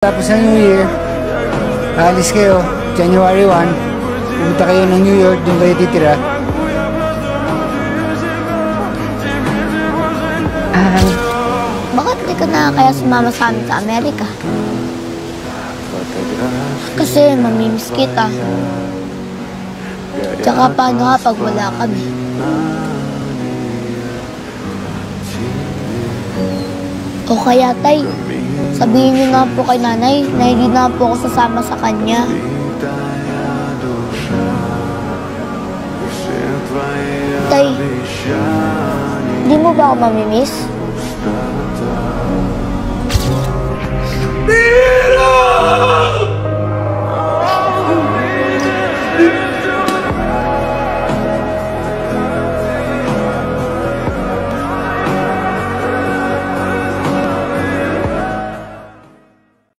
Tapos ng New Year, alis kayo, January 1, pumunta kayo ng New York, doon kayo titira. Bakit di ka na kaya sumama sa amin sa Amerika? Kasi mamimiss kita. Tsaka paano nga pag wala kami? O kaya tay, sabihin niyo na po kay nanay na hindi na po ako sasama sa kanya. Tay, hindi mo ba ako mamimiss?